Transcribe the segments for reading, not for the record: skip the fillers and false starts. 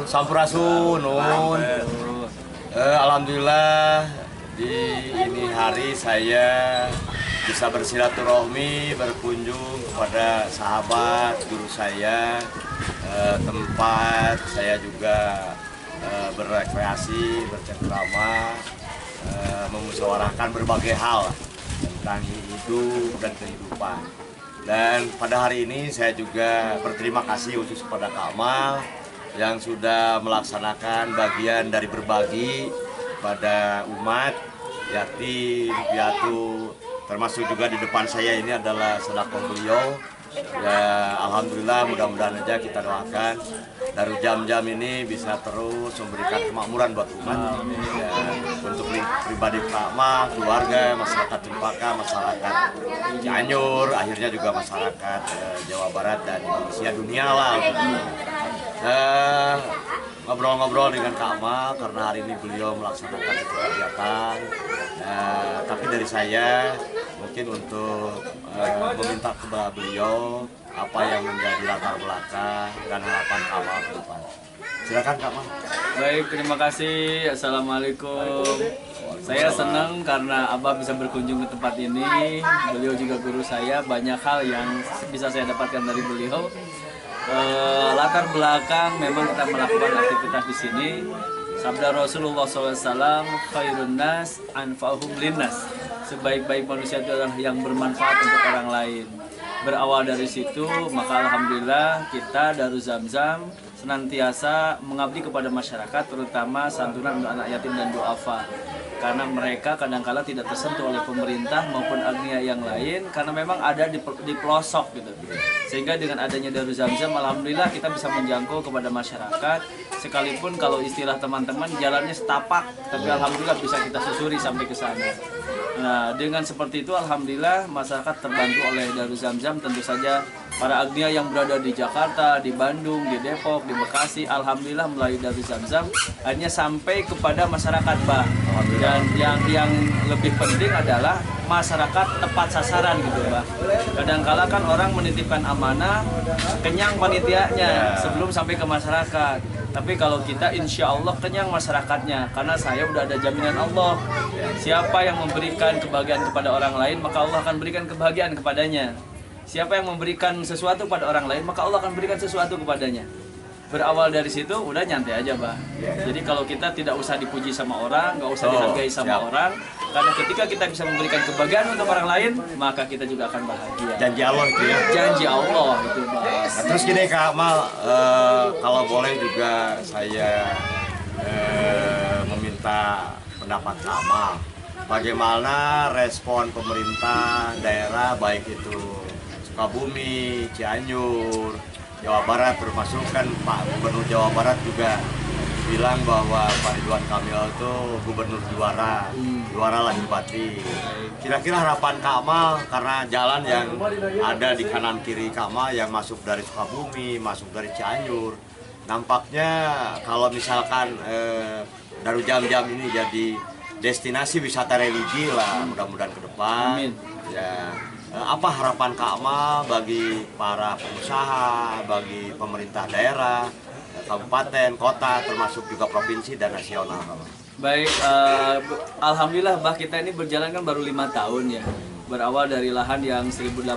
Sampurasun, Nun. Alhamdulillah di ini hari saya bisa bersilaturahmi, berkunjung kepada sahabat, guru saya, tempat saya juga berrekreasi, bercengkrama, memusyawarahkan berbagai hal tentang hidup dan kehidupan. Dan pada hari ini saya juga berterima kasih khusus kepada Kak Amal yang sudah melaksanakan bagian dari berbagi pada umat, yatim, piatu, termasuk juga di depan saya ini adalah sedekah beliau. Ya, alhamdulillah, mudah-mudahan aja kita doakan Darul Jamjam ini bisa terus memberikan kemakmuran buat umat. Ya, untuk pribadi Kak Amal, keluarga, masyarakat Cempaka, masyarakat Cianjur, akhirnya juga masyarakat Jawa Barat dan Indonesia, dunia lah. Ngobrol-ngobrol dengan Kak Amal karena hari ini beliau melaksanakan kegiatan. Tapi dari saya mungkin untuk meminta kepada beliau apa yang menjadi latar belakang dan harapan Kak Amal ke depan. Silakan Kak Amal. Baik, terima kasih. Assalamualaikum. Saya senang karena Abah bisa berkunjung ke tempat ini. Beliau juga guru saya, banyak hal yang bisa saya dapatkan dari beliau. Latar belakang memang kita melakukan aktivitas di sini. Sabda Rasulullah SAW, khairun nas anfa'uhum linnas. Sebaik-baik manusia itu adalah yang bermanfaat untuk orang lain. Berawal dari situ, maka alhamdulillah kita Darul Zamzam senantiasa mengabdi kepada masyarakat, terutama santunan untuk anak yatim dan duafa. Karena mereka kadang-kala tidak tersentuh oleh pemerintah maupun agnia yang lain, karena memang ada di pelosok gitu. Sehingga dengan adanya Darul Zamzam, alhamdulillah kita bisa menjangkau kepada masyarakat. Sekalipun kalau istilah teman-teman jalannya setapak, tapi alhamdulillah bisa kita susuri sampai ke sana. Nah, dengan seperti itu alhamdulillah masyarakat terbantu oleh Darul Zamzam. Tentu saja para agnia yang berada di Jakarta, di Bandung, di Depok, di Bekasi, alhamdulillah melalui Darul Zamzam hanya sampai kepada masyarakat, Bah. Dan yang lebih penting adalah masyarakat tepat sasaran gitu, Bah. Kadang-kala kan orang menitipkan amanah, kenyang panitianya sebelum sampai ke masyarakat. Tapi kalau kita insya Allah kenyang masyarakatnya, karena saya udah ada jaminan Allah. Siapa yang memberikan kebahagiaan kepada orang lain, maka Allah akan berikan kebahagiaan kepadanya. Siapa yang memberikan sesuatu pada orang lain, maka Allah akan berikan sesuatu kepadanya. Berawal dari situ, udah nyantai aja, Bah. Jadi kalau kita tidak usah dipuji sama orang, nggak usah dihargai sama orang, karena ketika kita bisa memberikan kebahagiaan untuk orang lain, maka kita juga akan bahagia. Janji Allah itu ya? Janji Allah itu, Bah. Nah, terus gini Kak Amal, kalau boleh juga saya meminta pendapat Kak Amal. Bagaimana respon pemerintah daerah, baik itu Sukabumi, Cianjur, Jawa Barat, termasuk kan Pak Gubernur Jawa Barat juga bilang bahwa Pak Ridwan Kamil itu gubernur juara lahir batin. Kira-kira harapan Kak Amal, karena jalan yang ada di kanan kiri Kak Amal yang masuk dari Sukabumi, masuk dari Cianjur, nampaknya kalau misalkan Darul Jamjam ini jadi destinasi wisata religi lah, mudah-mudahan ke depan. Amin. Ya, apa harapan Kak Amal bagi para pengusaha, bagi pemerintah daerah, kabupaten, kota, termasuk juga provinsi dan nasional? Baik, alhamdulillah Bah, kita ini berjalan kan baru 5 tahun ya. Berawal dari lahan yang 1.800,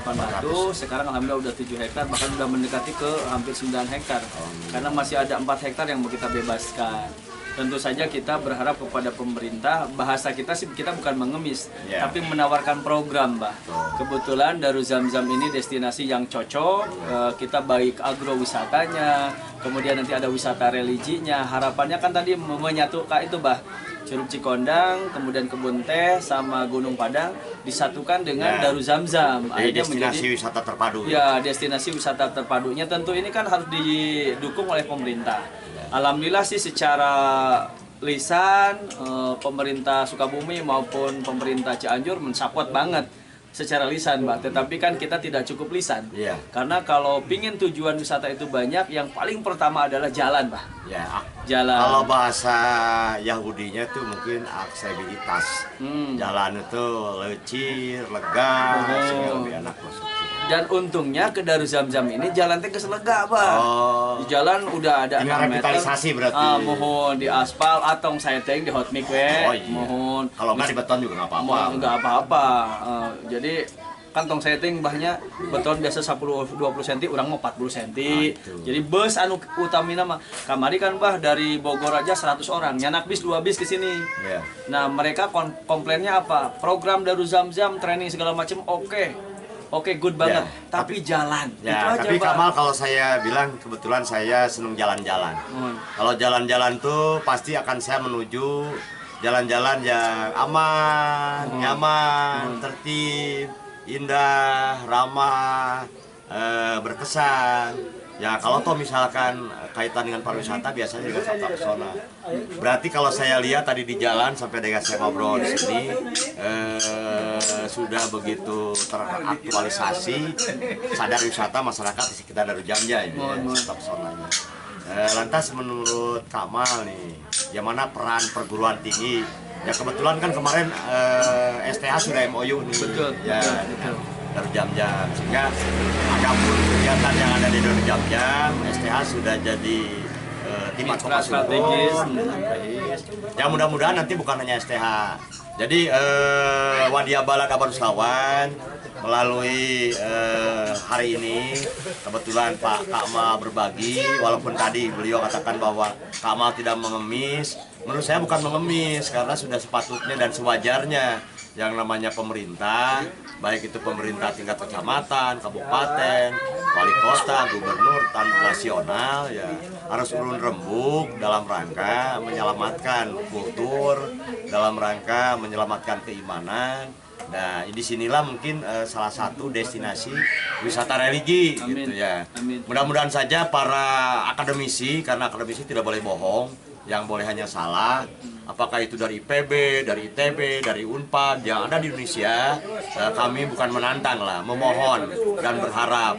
sekarang alhamdulillah udah 7 hektar, bahkan udah mendekati ke hampir 9 hektar. Karena masih ada 4 hektar yang mau kita bebaskan. Tentu saja kita berharap kepada pemerintah, bahasa kita sih kita bukan mengemis, tapi menawarkan program, Bah. Kebetulan Darul Zamzam ini destinasi yang cocok, kita baik agrowisatanya, kemudian nanti ada wisata religinya. Harapannya kan tadi menyatukan itu, Bah. Curug Cikondang, kemudian Kebun Teh sama Gunung Padang disatukan dengan Darul Zamzam. Akhirnya destinasi wisata terpadu. Ya, destinasi wisata terpadunya tentu ini kan harus didukung oleh pemerintah. Alhamdulillah sih secara lisan pemerintah Sukabumi maupun pemerintah Cianjur mensupport banget secara lisan, Mbak. Tetapi kan kita tidak cukup lisan. Karena kalau pingin tujuan wisata itu banyak, yang paling pertama adalah jalan, Mbak. Jalan. Kalau bahasa Yahudinya tuh mungkin aksesibilitas. Jalan itu lecir, lega, sehingga lebih enak masuk. Dan untungnya ke Darul Zamzam ini jalan teh keselega, Bah. Oh. Di jalan udah ada Tinggal 6 meter. revitalisasi berarti. Mohon di aspal atau saya teh di hot mix we. Oh iya. Mohon. Kalau nggak di beton juga nggak apa-apa. Nggak apa-apa. Jadi kantong setting bahnya beton biasa 10-20 cm, orang mau 40 cm. Jadi bus anu utamina mah kamari kan bah dari Bogor aja 100 orang, nyanak bis 2 bis ke sini. Yeah. Nah, mereka komplainnya apa? Program Darul Zamzam, training segala macam oke, good banget. Tapi jalan. Ya, itu aja, tapi Bah. Kamal kalau saya bilang kebetulan saya senang jalan-jalan. Kalau jalan-jalan tuh pasti akan saya menuju jalan-jalan yang aman, nyaman, tertib, indah, ramah, berkesan. Ya kalau toh misalkan kaitan dengan pariwisata biasanya juga Sabta Pesona. Berarti kalau saya lihat tadi di jalan sampai dengan saya ngobrol di sini sudah begitu teraktualisasi sadar wisata masyarakat di sekitar Darul Jamja ini ya, Sabta Pesonanya. Lantas menurut Kamal nih, yang mana peran perguruan tinggi? Ya kebetulan kan kemarin STH sudah MOU nih. Betul. Ya, Darul Jamjam, sehingga apapun kegiatan yang ada di Darul Jamjam, STH sudah jadi tim Mitra advokasi strategis. Ya mudah-mudahan nanti bukan hanya STH. Jadi Wadia Balad Darussalam melalui hari ini kebetulan Pak Kamal berbagi, walaupun tadi beliau katakan bahwa Kamal tidak mengemis. Menurut saya bukan mengemis karena sudah sepatutnya dan sewajarnya yang namanya pemerintah, baik itu pemerintah tingkat kecamatan, kabupaten, wali kota, gubernur, dan nasional ya harus urun rembuk dalam rangka menyelamatkan kultur, dalam rangka menyelamatkan keimanan. Nah, di sinilah mungkin salah satu destinasi wisata religi. Amin. Gitu ya. Amin. Mudah-mudahan saja para akademisi, karena akademisi tidak boleh bohong, yang boleh hanya salah. Apakah itu dari IPB, dari ITB, dari Unpad yang ada di Indonesia, kami bukan menantang lah, memohon dan berharap.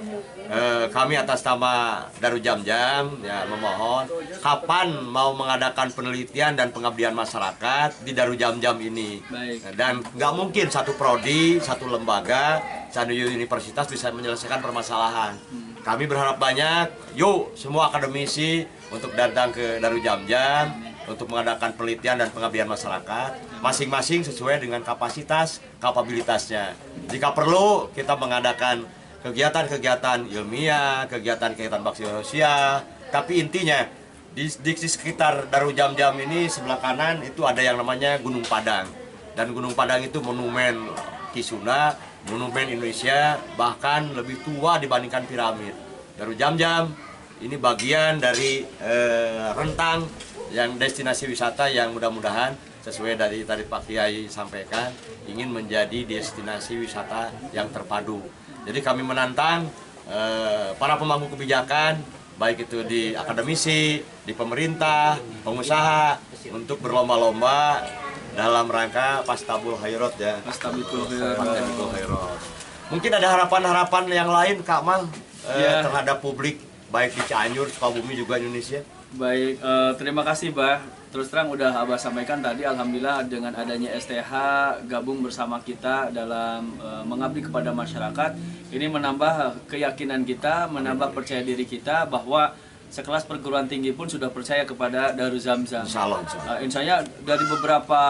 Kami atas nama Darul Jamjam ya memohon kapan mau mengadakan penelitian dan pengabdian masyarakat di Darul Jamjam ini. Baik. Dan nggak mungkin satu prodi, satu lembaga, satu universitas bisa menyelesaikan permasalahan. Kami berharap banyak, yuk semua akademisi untuk datang ke Darul Jamjam untuk mengadakan penelitian dan pengabdian masyarakat masing-masing sesuai dengan kapasitas, kapabilitasnya. Jika perlu kita mengadakan kegiatan-kegiatan ilmiah, kegiatan-kegiatan bakti sosial, tapi intinya di sekitar Darul Jamjam ini sebelah kanan itu ada yang namanya Gunung Padang, dan Gunung Padang itu monumen Kisuna, monumen Indonesia, bahkan lebih tua dibandingkan piramid. Darul Jamjam ini bagian dari rentang yang destinasi wisata yang mudah-mudahan sesuai dari tadi Pak Kiai sampaikan ingin menjadi destinasi wisata yang terpadu. Jadi kami menantang para pemangku kebijakan baik itu di akademisi, di pemerintah, pengusaha untuk berlomba-lomba dalam rangka Pastabul Khairat ya. Pastabul Khairat. Mungkin ada harapan-harapan yang lain Kak Mal terhadap publik baik di Cianjur, Sukabumi juga Indonesia. Baik, terima kasih Bah. Terus terang udah Abah sampaikan tadi, alhamdulillah dengan adanya STH gabung bersama kita dalam mengabdi kepada masyarakat. Ini menambah keyakinan kita, menambah percaya diri kita bahwa sekelas perguruan tinggi pun sudah percaya kepada Darul Zamzam. Insya Allah. Insya Allah dari beberapa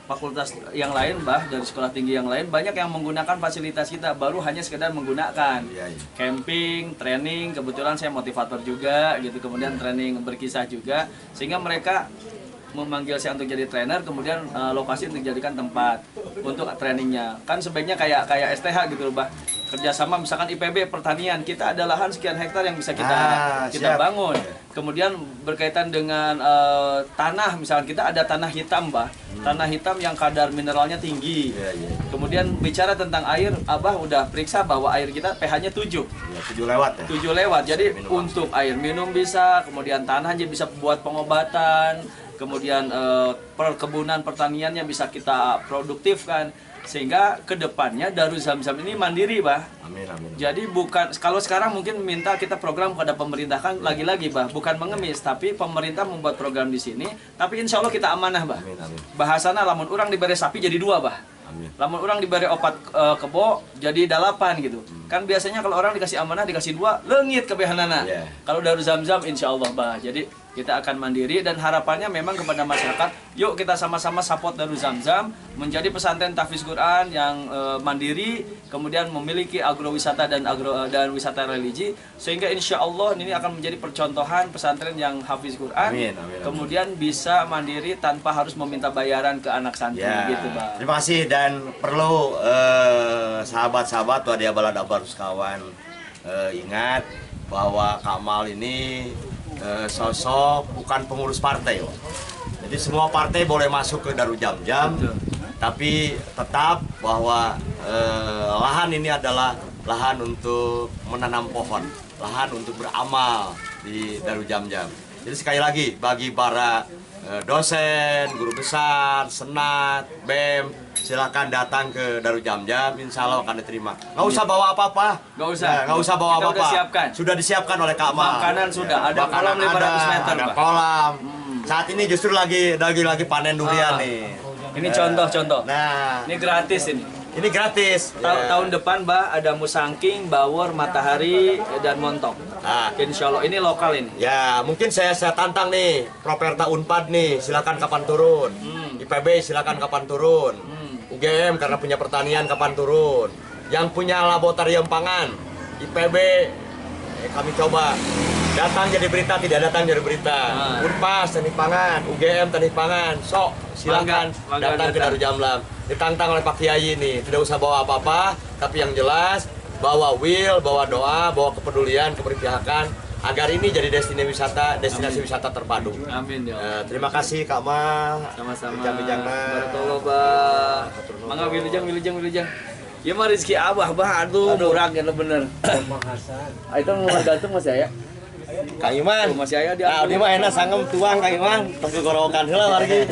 fakultas yang lain, Bah, dari sekolah tinggi yang lain banyak yang menggunakan fasilitas kita, baru hanya sekedar menggunakan camping, training. Kebetulan saya motivator juga gitu, kemudian training berkisah juga, sehingga mereka memanggil saya untuk jadi trainer, kemudian lokasi untuk dijadikan tempat untuk trainingnya. Kan sebaiknya kayak STH gitu loh, Bah, kerjasama misalkan IPB pertanian, kita ada lahan sekian hektar yang bisa kita bangun. Kemudian berkaitan dengan tanah, misalkan kita ada tanah hitam, Bah, tanah hitam yang kadar mineralnya tinggi. Kemudian bicara tentang air, Abah udah periksa bahwa air kita pH-nya 7. 7 lewat ya? 7 lewat, jadi untuk air minum bisa, kemudian tanahnya bisa buat pengobatan, kemudian perkebunan pertaniannya bisa kita produktifkan, sehingga kedepannya Darul Zamzam ini mandiri, Bah. Amin, amin. Jadi bukan, kalau sekarang mungkin minta kita program kepada pemerintah, kan lagi-lagi, Bah, bukan mengemis, tapi pemerintah membuat program di sini, tapi insya Allah kita amanah, Bah. Amin, amin. Bahasana lamun orang diberi sapi jadi 2, Bah. Amin. Lamun orang diberi opat kebo jadi 8 gitu. Kan biasanya kalau orang dikasih amanah dikasih 2, leungit kebehanana. Iya. Kalau Darul Zamzam insya Allah bah. Jadi kita akan mandiri dan harapannya memang kepada masyarakat, yuk kita sama-sama support Darul Zamzam menjadi pesantren tahfiz Quran yang mandiri, kemudian memiliki agrowisata dan wisata religi, sehingga insya Allah ini akan menjadi percontohan pesantren yang hafiz Quran. Amin, amin. Kemudian bisa mandiri tanpa harus meminta bayaran ke anak santri gitu bah. Terima kasih, dan perlu sahabat-sahabat Wadia Balada Barus kawan ingat bahwa Kamal ini sosok bukan pengurus partai loh. Jadi semua partai boleh masuk ke Darul Zamzam, tapi tetap bahwa lahan ini adalah lahan untuk menanam pohon, lahan untuk beramal di Darul Zamzam. Jadi sekali lagi bagi para dosen, guru besar, senat, BEM, silakan datang ke Darul Zamzam, insya Allah akan diterima. Nggak usah bawa apa-apa. Nggak usah. Nggak usah bawa Kita apa-apa. udah siapkan. Sudah disiapkan oleh Kak Ma. Makanan sudah, ada Makanan kolam 500 meter, ada Pak. kolam. Saat ini justru lagi panen durian nih. Ini contoh-contoh. Nah, Ini gratis ini. ini gratis. Ya. Tahun depan, Mbak, ada musangking, bawor, matahari, dan montok. Nah, Insya Allah ini lokal ini. ya mungkin saya tantang nih, Properta Unpad nih, silakan kapan turun. IPB silakan kapan turun. UGM karena punya pertanian kapan turun. Yang punya laboratorium pangan, IPB kami coba. Datang jadi berita, tidak datang jadi berita. Unpas teknik pangan, UGM teknik pangan. Sok silakan Mangga datang ke datang. Darul Zamzam. Ditantang oleh Pak Kiai ini, tidak usah bawa apa-apa, tapi yang jelas bawa will, bawa doa, bawa kepedulian, keberpihakan agar ini jadi destinasi wisata terpadu. Amin ya Allah. Terima kasih Kak Ma. Sama-sama. Bijang-bijangna. Barakallah, Bah. Mangga wilujeng. Ya mah rezeki Abah, Bah, aduh murah gitu bener. Itu mau gantung masih aya. Kang Iman. Masih aya di Nah, ini mah enak sangem tuang Kang Iman. Tong gorowokan heula wargi.